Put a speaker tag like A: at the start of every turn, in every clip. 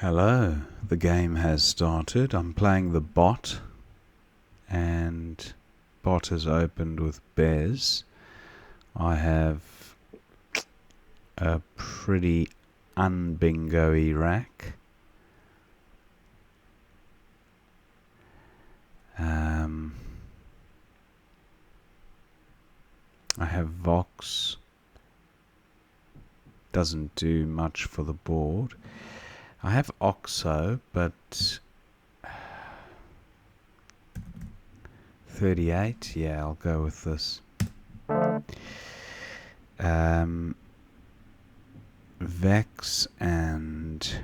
A: Hello, the game has started. I'm playing the bot, and bot has opened with Bez. I have a pretty un-bingo-y rack. I have Vox. Doesn't do much for the board. I have Oxo, but 38. Yeah, I'll go with this. Vex and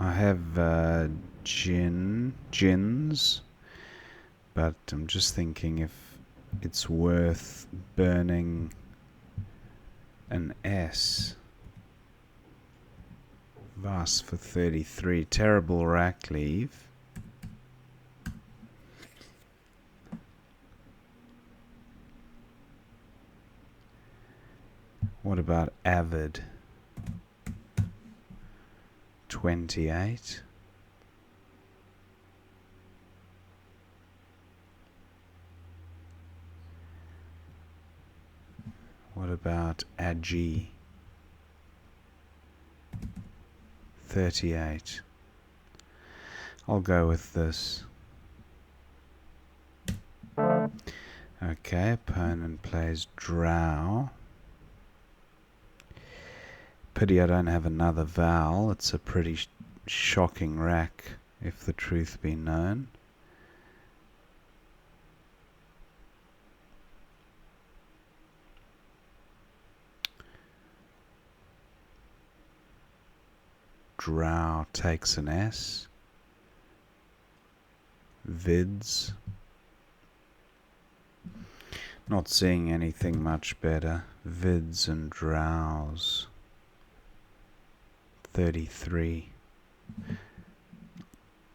A: I have gins, but I'm just thinking if it's worth burning an S. Vas for 33. Terrible rack leave. What about Avid? 28. What about Agi? 38. I'll go with this. Okay, opponent plays Drow. Pity I don't have another vowel. It's a pretty shocking rack, if the truth be known. Drow takes an S. Vids. Not seeing anything much better. Vids and Drows. 33.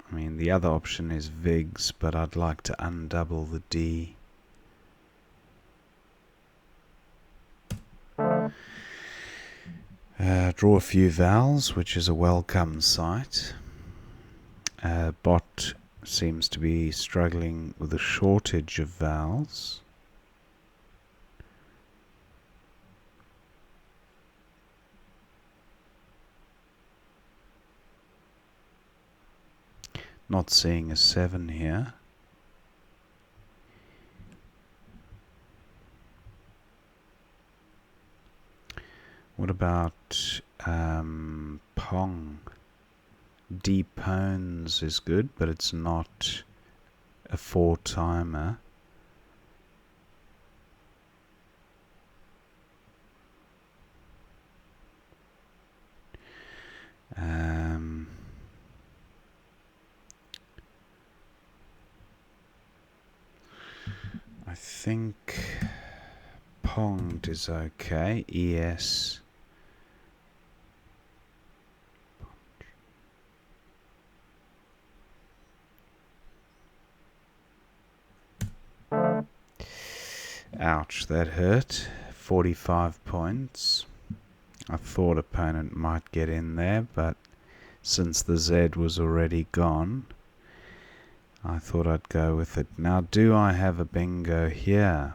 A: I mean, the other option is Vigs, but I'd like to undouble the D. Draw a few vowels, which is a welcome sight. Bot seems to be struggling with a shortage of vowels. Not seeing a 7 here. What about Pong? Depones is good, but it's not a 4-timer. I think Ponged is okay. ES. Ouch, that hurt. 45 points. I thought opponent might get in there, but since the Z was already gone, I thought I'd go with it. Now, do I have a bingo here?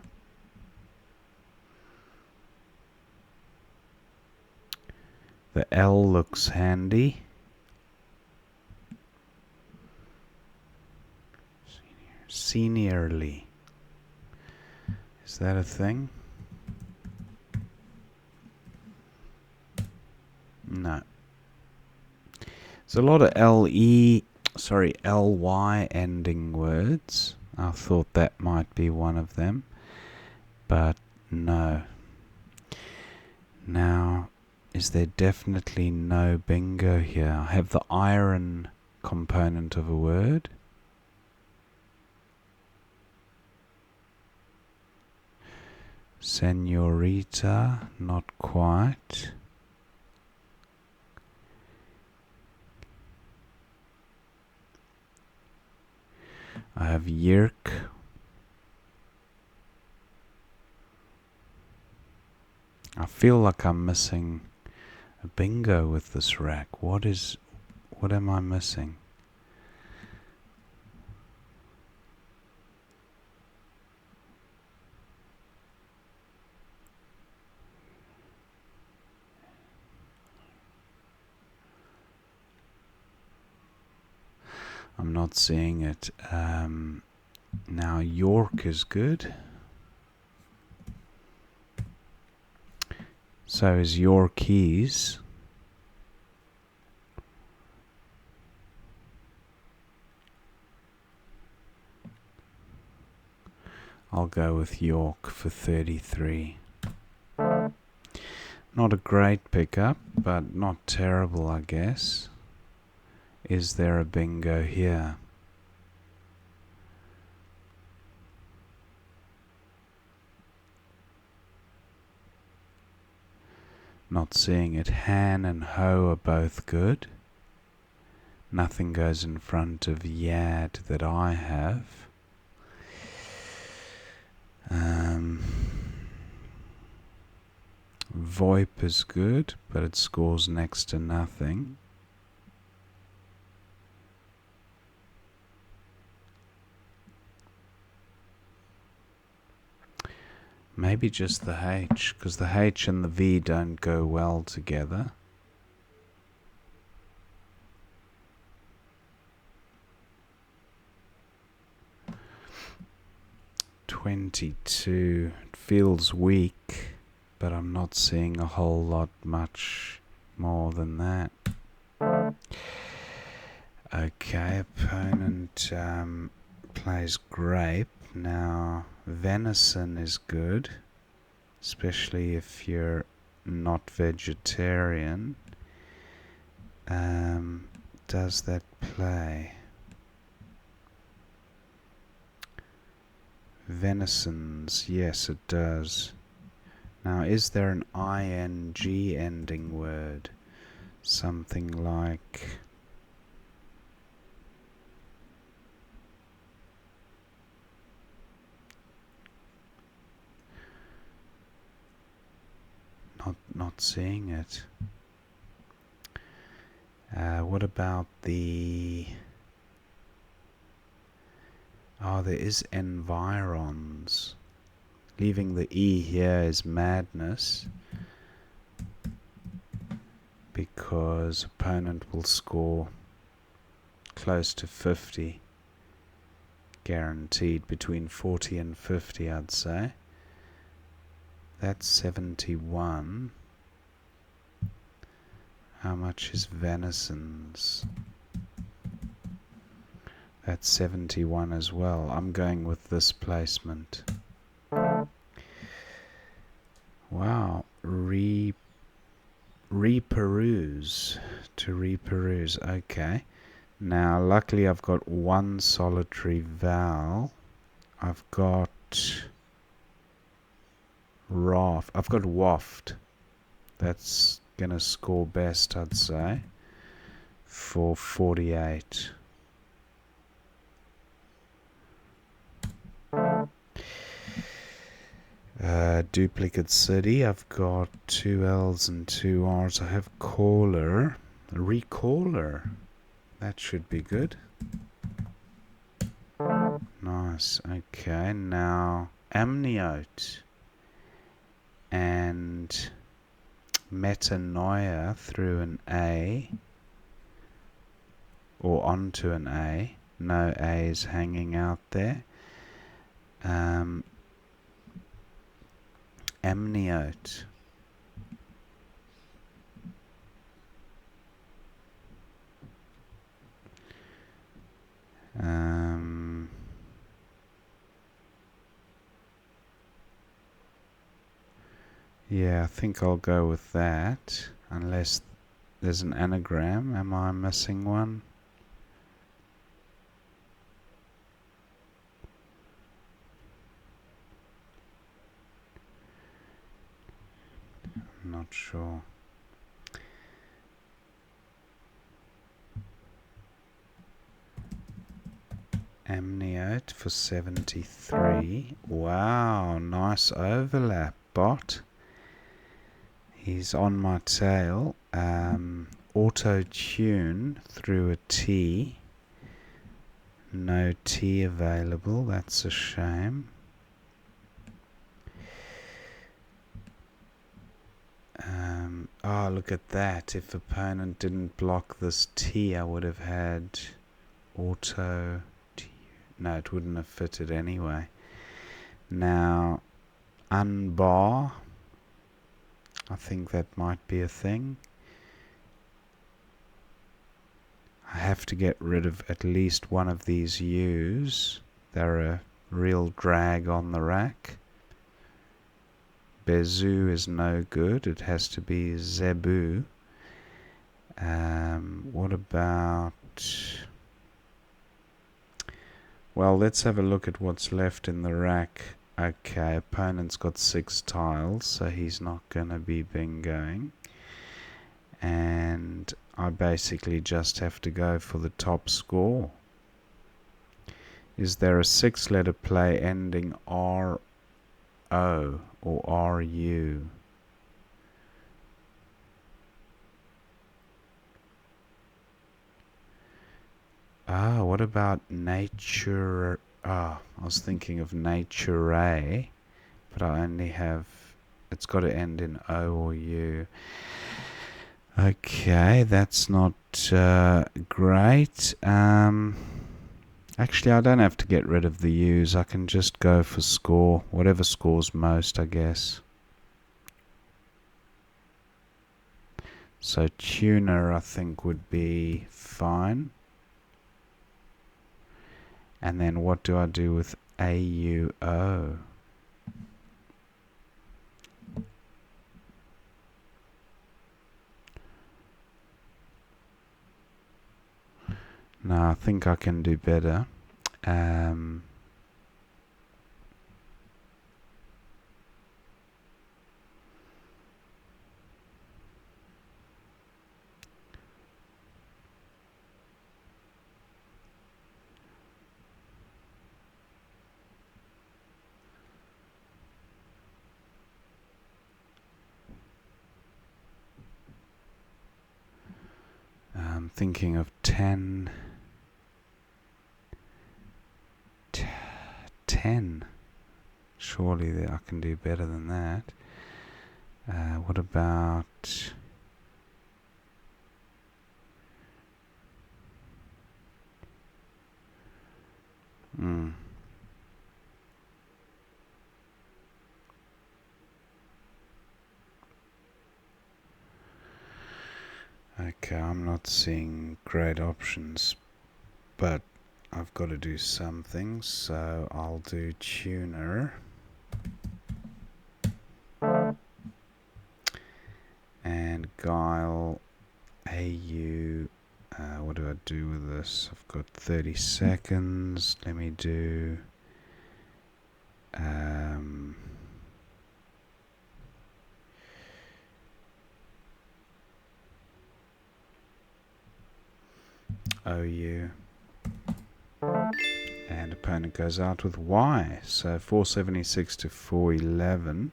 A: The L looks handy. Seniorly. Is that a thing? No. There's a lot of LY ending words. I thought that might be one of them, but no. Now, is there definitely no bingo here? I have the iron component of a word. Senorita, not quite. I have Yerk. I feel like I'm missing a bingo with this rack. What am I missing? I'm not seeing it. Now York is good. So is your keys. I'll go with York for 33. Not a great pickup, but not terrible, I guess. Is there a bingo here? Not seeing it. Han and Ho are both good. Nothing goes in front of Yad that I have. VoIP is good, but it scores next to nothing. Maybe just the H, because the H and the V don't go well together. $22. It feels weak, but I'm not seeing a whole lot much more than that. Okay, opponent plays grape. Now, venison is good, especially if you're not vegetarian. Does that play? Venisons, yes it does. Now, is there an ing ending word? Something like... Not seeing it. What about the... Oh, there is environs. Leaving the E here is madness, because opponent will score close to 50. Guaranteed, between 40 and 50, I'd say. That's 71. How much is venisons? That's 71 as well. I'm going with this placement. Wow. Reperuse. To reperuse. Okay. Now, luckily I've got one solitary vowel. I've got I've got waft. That's gonna score best, I'd say, for 48. Duplicate city. I've got 2 L's and 2 R's. I have caller. Recaller. That should be good. Nice. Okay, now amniote and metanoia through an A or onto an A. No A's hanging out there. Amniote. Yeah, I think I'll go with that, unless there's an anagram. Am I missing one? I'm not sure. Amniote for 73. Wow, nice overlap, bot. He's on my tail. Auto-tune through a T. No T available, that's a shame. Oh, look at that. If opponent didn't block this T, I would have had auto... No, it wouldn't have fitted anyway. Now, unbar. I think that might be a thing. I have to get rid of at least one of these U's. They're a real drag on the rack. Bezu is no good. It has to be Zebu. What about... Well, let's have a look at what's left in the rack. Okay, opponent's got 6 tiles, so he's not going to be bingoing. And I basically just have to go for the top score. Is there a 6-letter play ending R-O or R-U? Ah, what about nature? Ah, I was thinking of nature, but I only have... It's got to end in O or U. Okay, that's not great. Actually, I don't have to get rid of the U's. I can just go for score. Whatever scores most, I guess. So tuner, I think, would be fine. And then what do I do with AUO? No, I think I can do better. I'm thinking of 10. 10. Surely I can do better than that. What about... Okay, I'm not seeing great options, but I've got to do something, so I'll do tuner. And guile AU. What do I do with this? I've got 30 seconds. Let me do... OU. And opponent goes out with Y. So 476 to 411.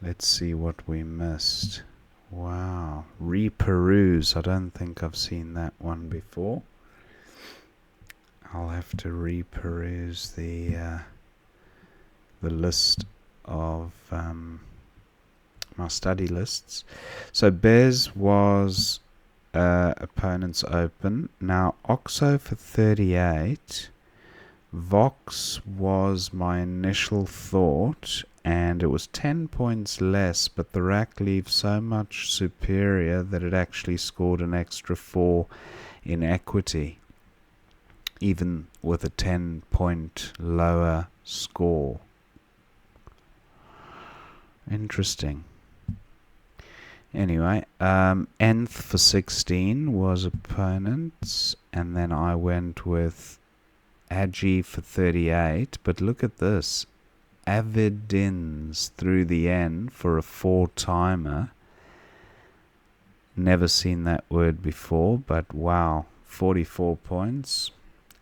A: Let's see what we missed. Wow. Reperuse. I don't think I've seen that one before. I'll have to reperuse the list of my study lists. So Bez was opponent's open. Now Oxo for 38. Vox was my initial thought, and it was 10 points less, but the rack leaves so much superior that it actually scored an extra 4 in equity, even with a 10-point lower score. Interesting. Anyway, nth for 16 was opponents, and then I went with Agi for 38, but look at this. Avidins through the N for a 4-timer. Never seen that word before, but wow, 44 points.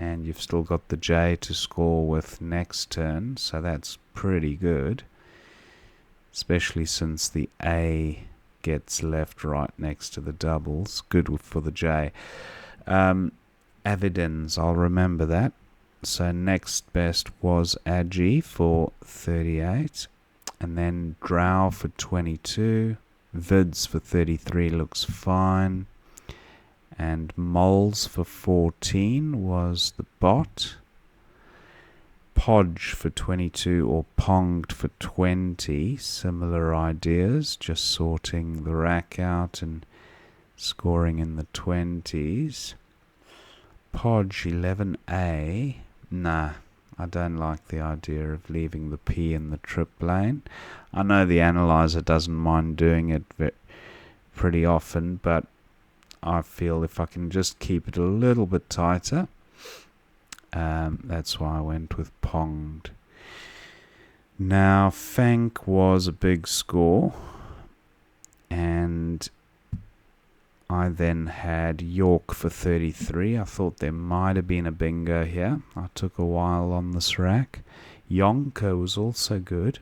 A: and you've still got the J to score with next turn, so that's pretty good, especially since the A gets left right next to the doubles. Good for the J. Avidens, I'll remember that. So next best was Agi for 38, and then Drow for 22, Vids for 33 looks fine, and Moles for 14 was the bot. Podge for 22 or Ponged for 20, similar ideas, just sorting the rack out and scoring in the 20s. Podge 11A, nah, I don't like the idea of leaving the P in the trip lane. I know the analyzer doesn't mind doing it pretty often, but I feel if I can just keep it a little bit tighter, that's why I went with Ponged. Now, Fank was a big score, and I then had York for 33. I thought there might have been a bingo here. I took a while on this rack. Yonko was also good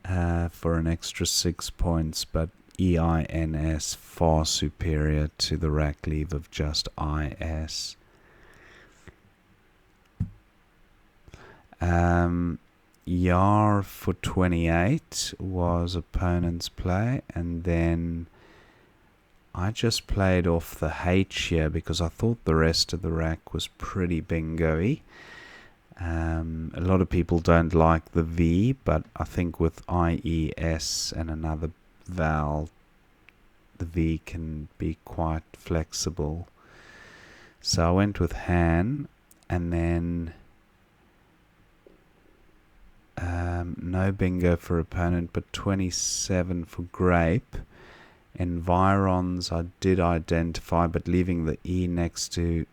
A: for an extra 6 points, but EINS far superior to the rack leave of just IS. Yar for 28 was opponent's play, and then I just played off the H here because I thought the rest of the rack was pretty bingo-y. A lot of people don't like the V, but I think with IES and another vowel, the V can be quite flexible. So I went with Han, and then no bingo for opponent, but 27 for Grape. Environs I did identify, but leaving the E next to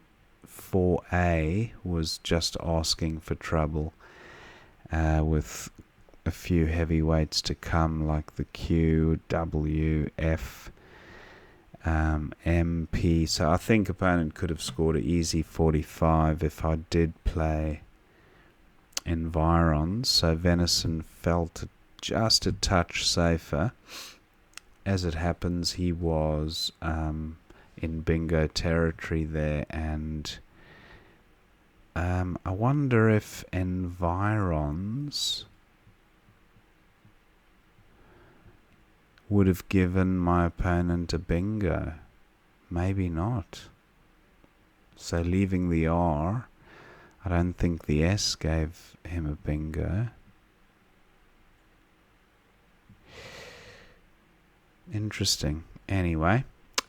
A: 4A was just asking for trouble, with a few heavyweights to come like the Q, W, F, M, P. So I think opponent could have scored an easy 45 if I did play Environs. So Venison felt just a touch safer. As it happens, he was in bingo territory there, and I wonder if Environs would have given my opponent a bingo. Maybe not. So leaving the R, I don't think the S gave him a bingo. Interesting. Anyway,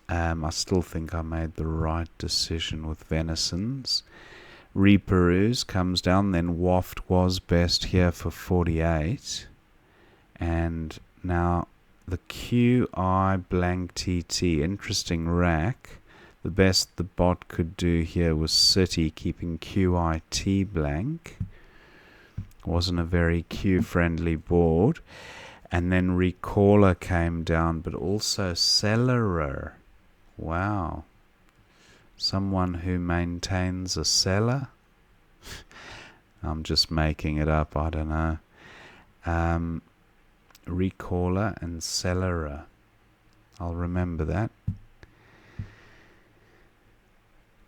A: I still think I made the right decision with Venisons. Reperuse comes down, then Waft was best here for 48. And now the QI blank TT, interesting rack. The best the bot could do here was City, keeping QIT blank. Wasn't a very Q-friendly board. And then Recaller came down, but also Cellarer. Wow. Someone who maintains a cellar? I'm just making it up, I don't know. Recaller and Cellarer. I'll remember that.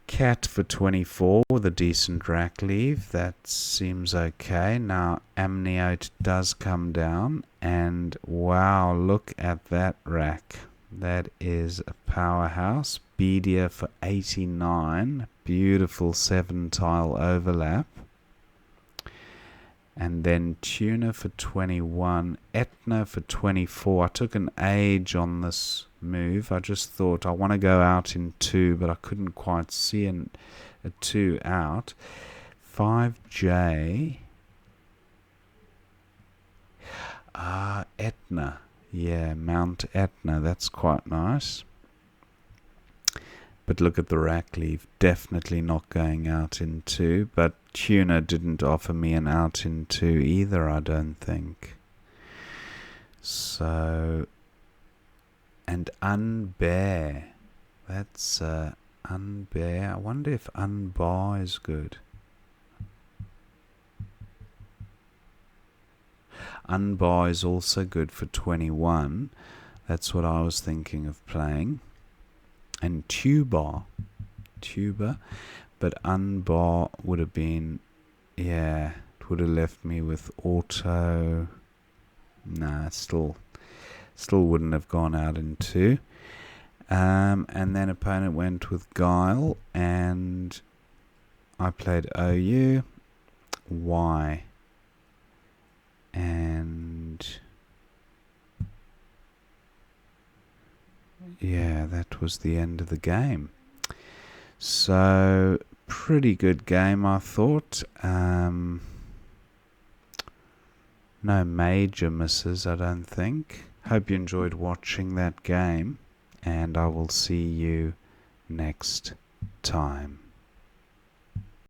A: Cat for 24 with a decent rack leave. That seems okay. Now Amniote does come down, and wow, look at that rack. That is a powerhouse. Bedia for 89. Beautiful 7-tile overlap. And then Tuna for 21. Etna for 24. I took an age on this move. I just thought I want to go out in 2, but I couldn't quite see a 2 out. 5J. Etna. Yeah, Mount Etna. That's quite nice. But look at the rack leave. Definitely not going out in 2. But Tuna didn't offer me an out in 2 either, I don't think. So, and Unbear. That's Unbear. I wonder if unbar is good. Unbar is also good for 21. That's what I was thinking of playing. And tuba, but unbar would have been, yeah, it would have left me with auto. Nah, still wouldn't have gone out in 2. And then opponent went with guile, and I played OU, Y, and yeah, that was the end of the game. So, pretty good game, I thought. No major misses, I don't think. Hope you enjoyed watching that game, and I will see you next time.